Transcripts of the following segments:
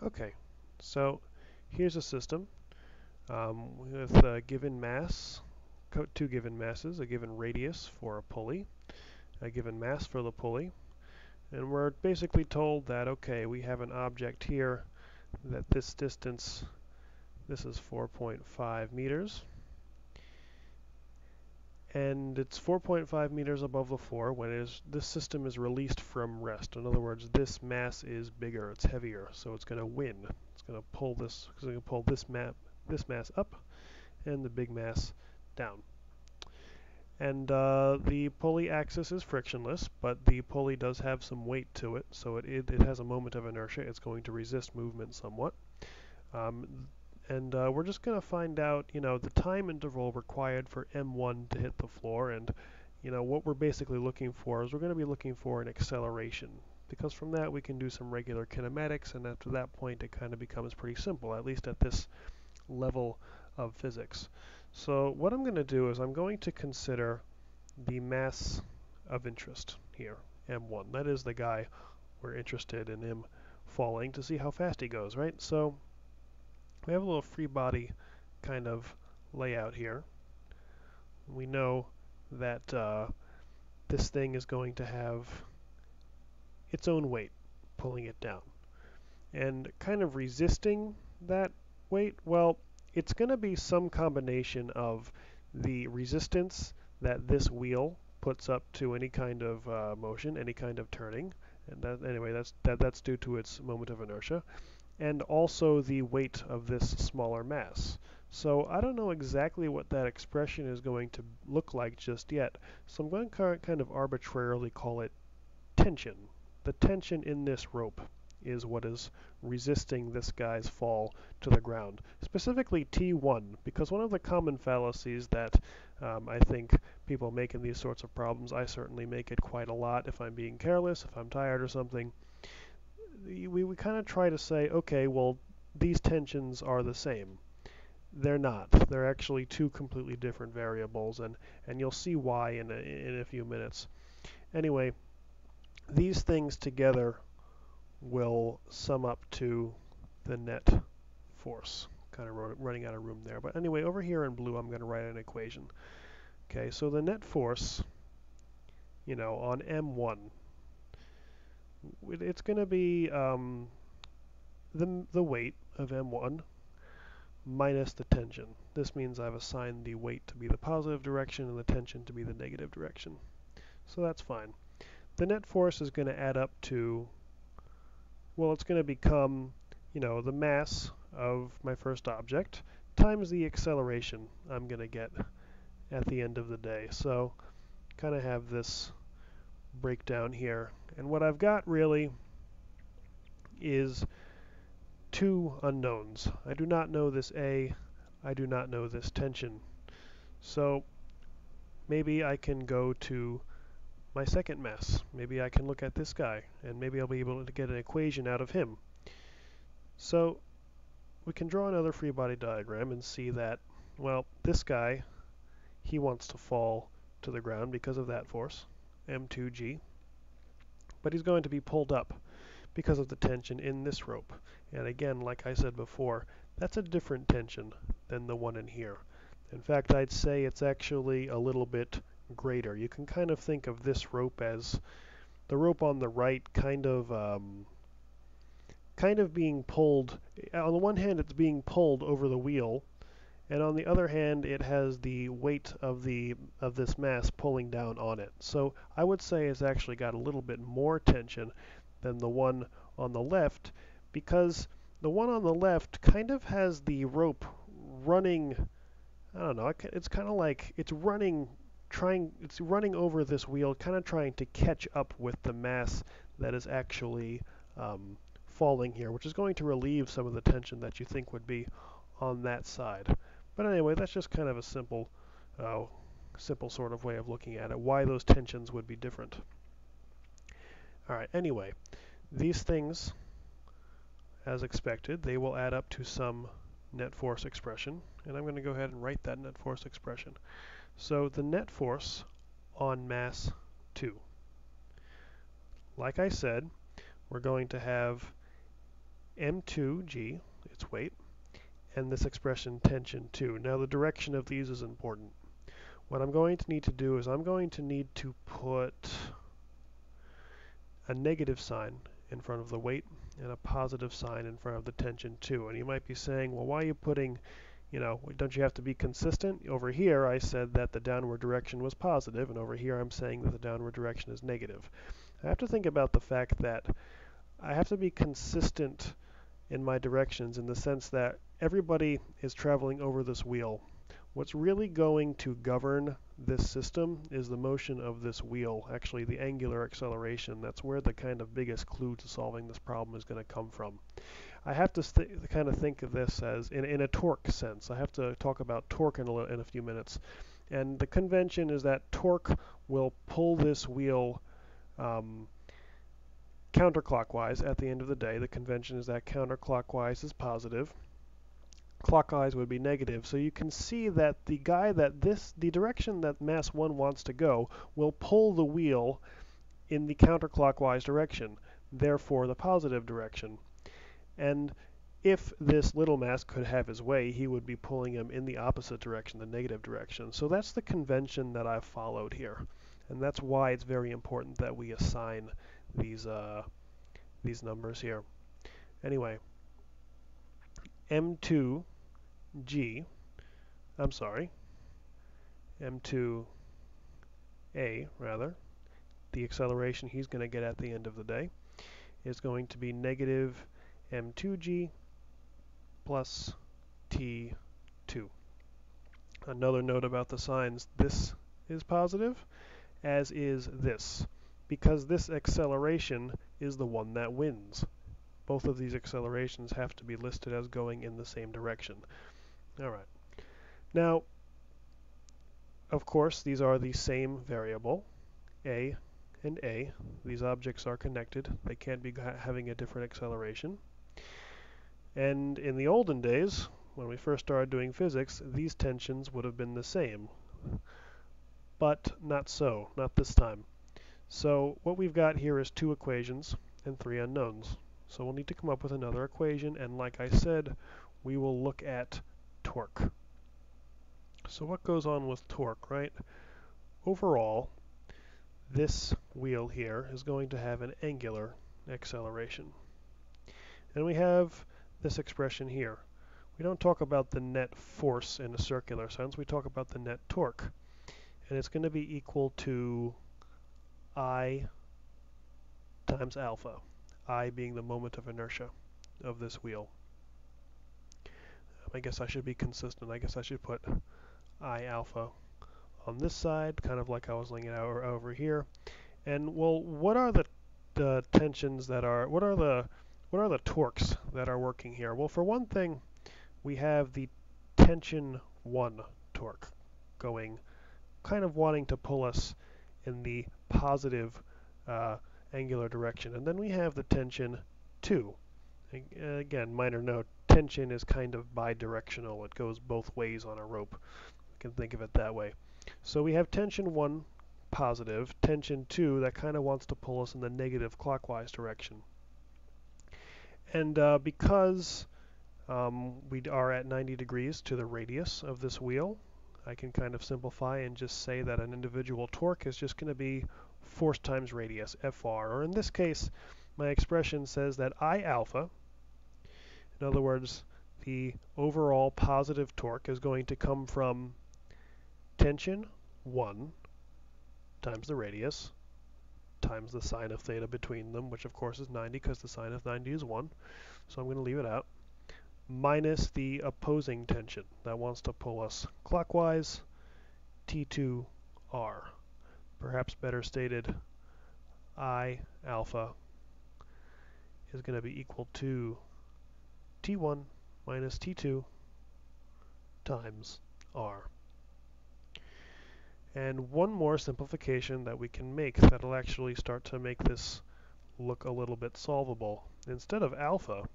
Okay, so here's a system with a given mass, two given masses, a given radius for a pulley, a given mass for the pulley, and we're basically told that, okay, we have an object here that this distance, this is 4.5 meters, and it's 4.5 meters above the floor when this system is released from rest. In other words, this mass is bigger, it's heavier, so it's going to win. It's going to pull this mass up and the big mass down. And the pulley axis is frictionless, but the pulley does have some weight to it, so it has a moment of inertia. It's going to resist movement somewhat. And we're just going to find out, the time interval required for M1 to hit the floor. And, what we're basically looking for is we're going to be looking for an acceleration. Because from that we can do some regular kinematics, and after that point it kind of becomes pretty simple, at least at this level of physics. So what I'm going to do is I'm going to consider the mass of interest here, M1. That is the guy we're interested in him falling to see how fast he goes, right? So we have a little free body kind of layout here. We know that this thing is going to have its own weight pulling it down. And kind of resisting that weight, well, it's going to be some combination of the resistance that this wheel puts up to any kind of motion, any kind of turning, and that's due to its moment of inertia, and also the weight of this smaller mass. So I don't know exactly what that expression is going to look like just yet, so I'm going to kind of arbitrarily call it tension. The tension in this rope is what is resisting this guy's fall to the ground. Specifically T1, because one of the common fallacies that I think people make in these sorts of problems, I certainly make it quite a lot if I'm being careless, if I'm tired or something, we kind of try to say, okay, well, these tensions are the same. They're not. They're actually two completely different variables, and you'll see why in a few minutes. Anyway, these things together will sum up to the net force. Kind of running out of room there. But anyway, over here in blue, I'm going to write an equation. Okay, so the net force, on M1, it's going to be the weight of M1 minus the tension. This means I've assigned the weight to be the positive direction and the tension to be the negative direction. So that's fine. The net force is going to add up to, well, it's going to become, the mass of my first object times the acceleration I'm going to get at the end of the day. So kind of have this breakdown here. And what I've got really is two unknowns. I do not know this A, I do not know this tension. So maybe I can go to my second mass. Maybe I can look at this guy, and maybe I'll be able to get an equation out of him. So we can draw another free body diagram and see that, well, this guy, he wants to fall to the ground because of that force, M2G, but he's going to be pulled up because of the tension in this rope. And again, like I said before, that's a different tension than the one in here. In fact, I'd say it's actually a little bit greater. You can kind of think of this rope as the rope on the right kind of being pulled. On the one hand, it's being pulled over the wheel, and on the other hand, it has the weight of this mass pulling down on it. So I would say it's actually got a little bit more tension than the one on the left, because the one on the left kind of has the rope running. I don't know. It's kind of like it's running over this wheel, kind of trying to catch up with the mass that is actually falling here, which is going to relieve some of the tension that you think would be on that side. But anyway, that's just kind of a simple sort of way of looking at it, why those tensions would be different. Alright, anyway, these things, as expected, they will add up to some net force expression, and I'm going to go ahead and write that net force expression. So the net force on mass 2. Like I said, we're going to have m2g, its weight, and this expression tension 2. Now the direction of these is important. What I'm going to need to do is I'm going to need to put a negative sign in front of the weight and a positive sign in front of the tension 2. And you might be saying, well, why are you putting, don't you have to be consistent? Over here I said that the downward direction was positive, and over here I'm saying that the downward direction is negative. I have to think about the fact that I have to be consistent in my directions in the sense that everybody is traveling over this wheel. What's really going to govern this system is the motion of this wheel, actually the angular acceleration. That's where the kind of biggest clue to solving this problem is going to come from. I have to kind of think of this as in a torque sense. I have to talk about torque in a few minutes. And the convention is that torque will pull this wheel counterclockwise at the end of the day. The convention is that counterclockwise is positive, clockwise would be negative. So you can see that the direction that mass 1 wants to go will pull the wheel in the counterclockwise direction, therefore the positive direction. And if this little mass could have his way, he would be pulling him in the opposite direction, the negative direction. So that's the convention that I've followed here. And that's why it's very important that we assign these numbers here. Anyway, m2g, m2a rather, the acceleration he's going to get at the end of the day is going to be negative m2g plus t2. Another note about the signs, this is positive, as is this, because this acceleration is the one that wins. Both of these accelerations have to be listed as going in the same direction. All right. Now, of course, these are the same variable, a and a. These objects are connected. They can't be having a different acceleration. And in the olden days, when we first started doing physics, these tensions would have been the same. But not so, not this time. So what we've got here is 2 equations and 3 unknowns. So we'll need to come up with another equation, and like I said, we will look at torque. So what goes on with torque, right? Overall, this wheel here is going to have an angular acceleration. And we have this expression here. We don't talk about the net force in a circular sense, we talk about the net torque. And it's going to be equal to I times alpha, I being the moment of inertia of this wheel. I guess I should be consistent. I guess I should put I alpha on this side, kind of like I was laying it out over here. And well, what are the tensions that are, what are the torques that are working here? Well, for one thing, we have the tension 1 torque going, kind of wanting to pull us in the positive angular direction. And then we have the tension 2. Again, minor note, tension is kind of bidirectional. It goes both ways on a rope. You can think of it that way. So we have tension 1 positive, tension 2 that kind of wants to pull us in the negative clockwise direction. And because we are at 90 degrees to the radius of this wheel, I can kind of simplify and just say that an individual torque is just going to be force times radius, Fr. Or in this case, my expression says that I alpha, in other words, the overall positive torque is going to come from tension 1 times the radius times the sine of theta between them, which of course is 90 because the sine of 90 is 1. So I'm going to leave it out, minus the opposing tension that wants to pull us clockwise, T2R. Perhaps better stated, I alpha is going to be equal to T1 minus T2 times R. And one more simplification that we can make that'll actually start to make this look a little bit solvable. Instead of alpha,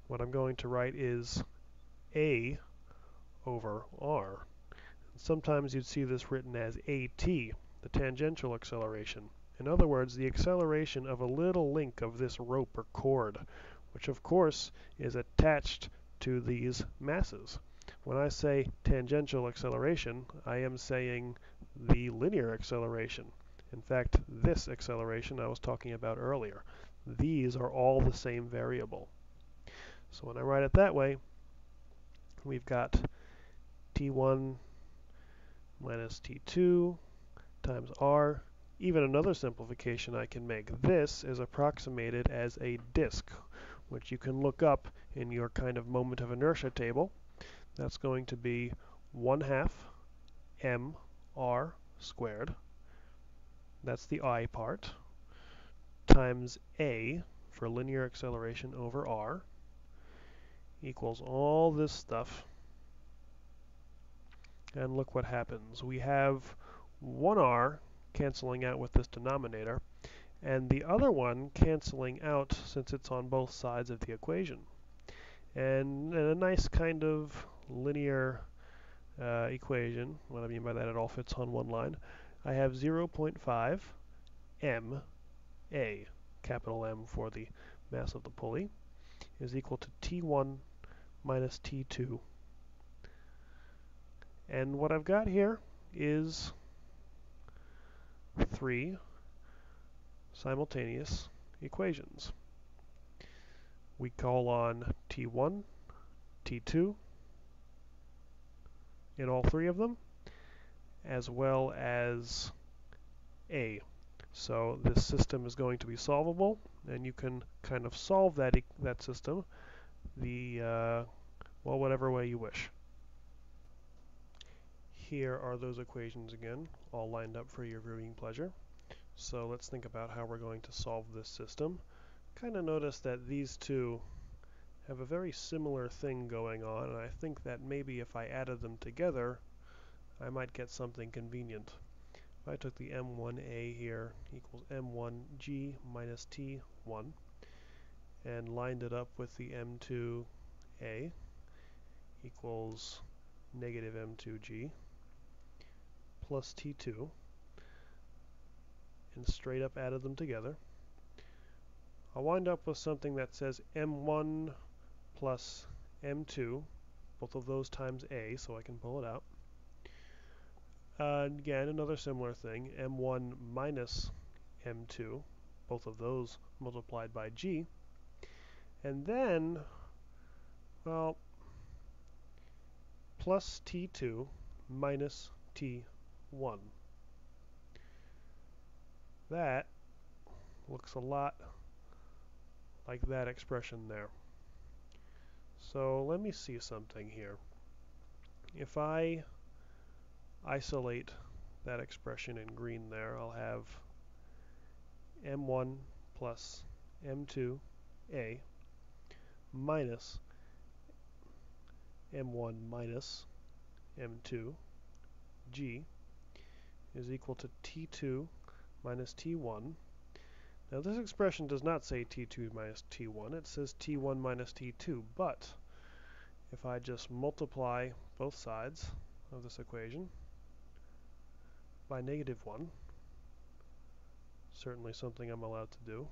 what I'm going to write is A over R. Sometimes you'd see this written as AT, the tangential acceleration. In other words, the acceleration of a little link of this rope or cord which of course is attached to these masses. When I say tangential acceleration, I am saying the linear acceleration. In fact, this acceleration I was talking about earlier. These are all the same variable. So when I write it that way, we've got t1 minus t2 times r. Even another simplification I can make. This is approximated as a disk, which you can look up in your kind of moment of inertia table. That's going to be 1/2 mr squared. That's the I part, times a for linear acceleration over r, equals all this stuff. And look what happens. We have 1r canceling out with this denominator, and the other one canceling out since it's on both sides of the equation. And a nice kind of linear equation, what I mean by that, it all fits on one line. I have 0.5 ma, capital M for the mass of the pulley, is equal to T1 minus T2. And what I've got here is 3 simultaneous equations. We call on T1, T2 in all 3 of them, as well as A. So this system is going to be solvable, and you can kind of solve that system well, whatever way you wish. Here are those equations again, all lined up for your viewing pleasure. So let's think about how we're going to solve this system. Kind of notice that these two have a very similar thing going on, and I think that maybe if I added them together, I might get something convenient. If I took the m1a here equals m1g minus t1 and lined it up with the m2a equals negative m2g plus t2 and straight up added them together, I'll wind up with something that says m1 plus m2, both of those times a, so I can pull it out. Again, another similar thing, m1 minus m2, both of those multiplied by g. And then, well, plus t2 minus t1. That looks a lot like that expression there. So let me see something here. If I isolate that expression in green there, I'll have m1 plus m2a minus m1 minus m2g is equal to t2 minus t1. Now this expression does not say t2 minus t1, it says t1 minus t2, but if I just multiply both sides of this equation by -1, certainly something I'm allowed to do,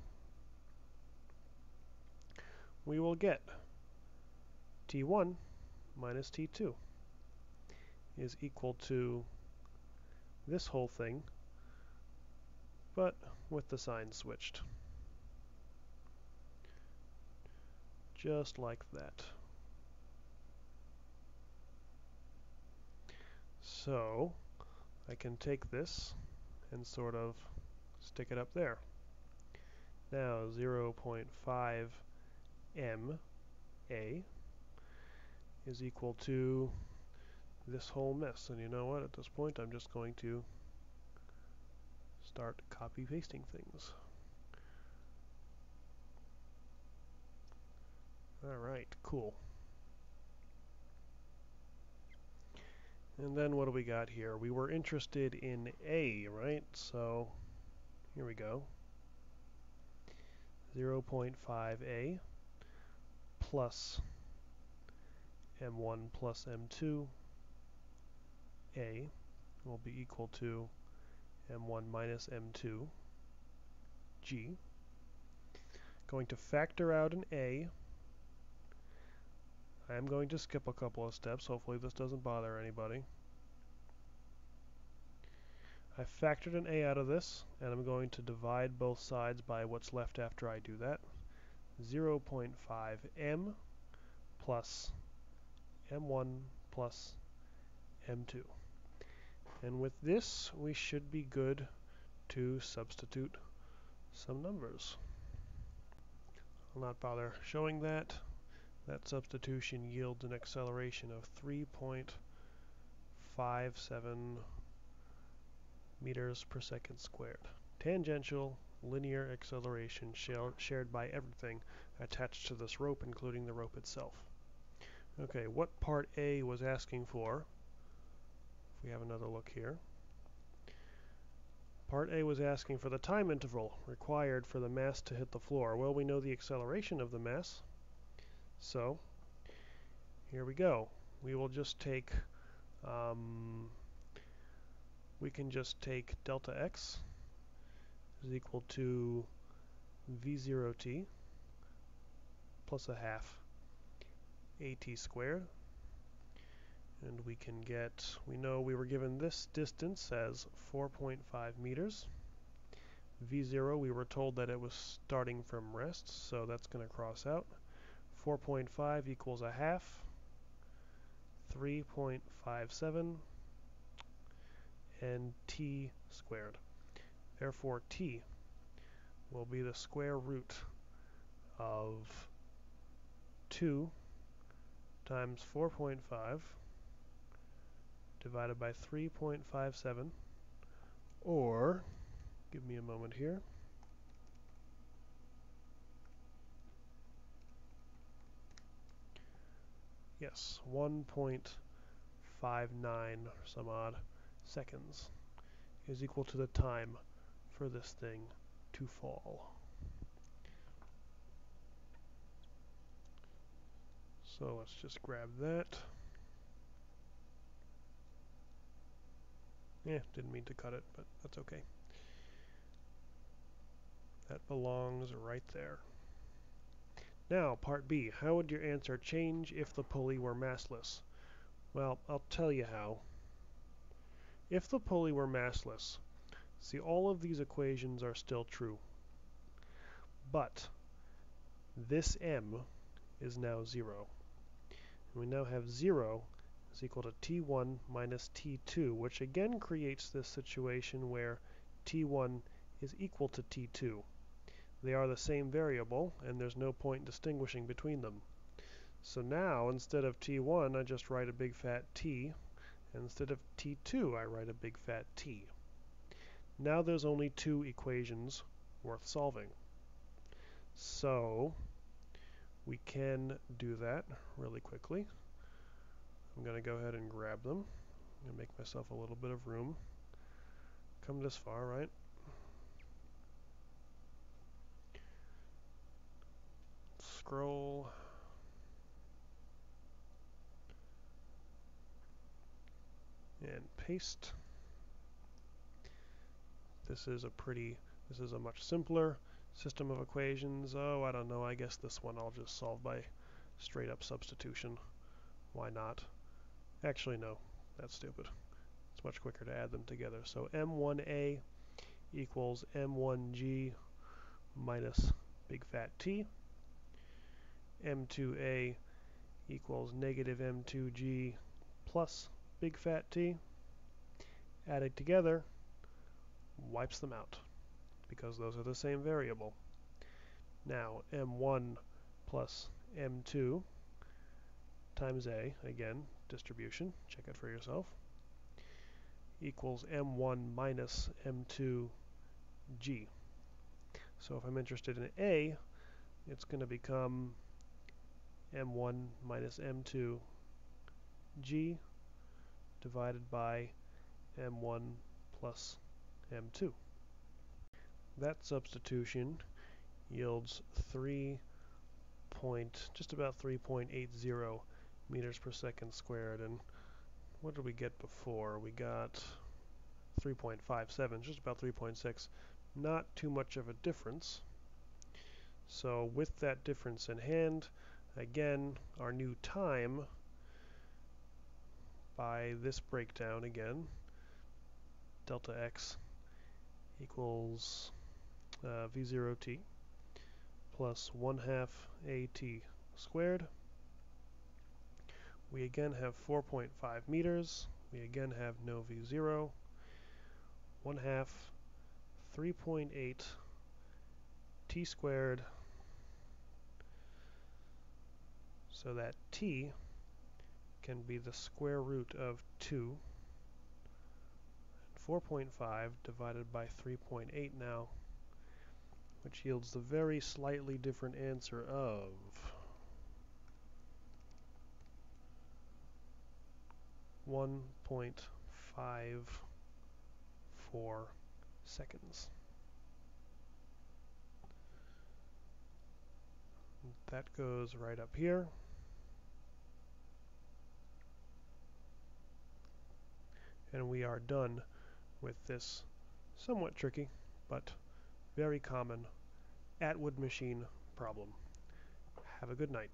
we will get t1 minus t2 is equal to this whole thing, but with the sign switched. Just like that. So I can take this and sort of stick it up there. Now 0.5 ma is equal to this whole mess. And you know what? At this point, I'm just going to start copy-pasting things. Alright, cool. And then what do we got here? We were interested in A, right? So here we go. 0.5a plus m1 plus m2 a will be equal to m1 minus m2 g. going to factor out an a. I am going to skip a couple of steps. Hopefully this doesn't bother anybody. I factored an a out of this, and I'm going to divide both sides by what's left after I do that. 0.5 m plus m1 plus m2. And with this, we should be good to substitute some numbers. I'll not bother showing that. That substitution yields an acceleration of 3.57 meters per second squared. Tangential linear acceleration shared by everything attached to this rope, including the rope itself. Okay, what part A was asking for? If we have another look here. Part A was asking for the time interval required for the mass to hit the floor. Well, we know the acceleration of the mass, so here we go. We will just take, we can just take delta x is equal to v0t plus a half at squared. And we can get, we know we were given this distance as 4.5 meters. V0, we were told that it was starting from rest, so that's going to cross out. 4.5 equals a half, 3.57, and t squared. Therefore, t will be the square root of 2 times 4.5 divided by 3.57, or, give me a moment here, yes, 1.59 or some odd seconds is equal to the time for this thing to fall. So let's just grab that. Yeah, didn't mean to cut it, but that's okay. That belongs right there. Now, part B. How would your answer change if the pulley were massless? Well, I'll tell you how. If the pulley were massless, see, all of these equations are still true. But this m is now 0. And we now have 0 is equal to t1 minus t2, which again creates this situation where t1 is equal to t2. They are the same variable, and there's no point distinguishing between them. So now, instead of t1, I just write a big fat T, and instead of t2, I write a big fat T. Now there's only two equations worth solving. So we can do that really quickly. I'm going to go ahead and grab them. I'm going to make myself a little bit of room. Come this far, right? Scroll. And paste. This is a much simpler system of equations. Oh, I don't know, I guess this one I'll just solve by straight up substitution. Why not? Actually, no, that's stupid. It's much quicker to add them together. So m1a equals m1g minus big fat T. m2a equals negative m2g plus big fat T. Added together wipes them out because those are the same variable. Now m1 plus m2 times a, again, distribution, check it for yourself, equals m1 minus m2g. So if I'm interested in a, it's going to become m1 minus m2g divided by m1 plus m2. That substitution yields just about 3.80 meters per second squared. And what did we get before? We got 3.57, just about 3.6. Not too much of a difference. So with that difference in hand, again, our new time by this breakdown again, delta x equals v0t plus 1/2 at squared. We again have 4.5 meters. We again have no v0. 1/2 3.8 t squared. So that t can be the square root of 2. 4.5 divided by 3.8 now, which yields the very slightly different answer of 1.54 seconds. That goes right up here. And we are done with this somewhat tricky, but very common Atwood machine problem. Have a good night.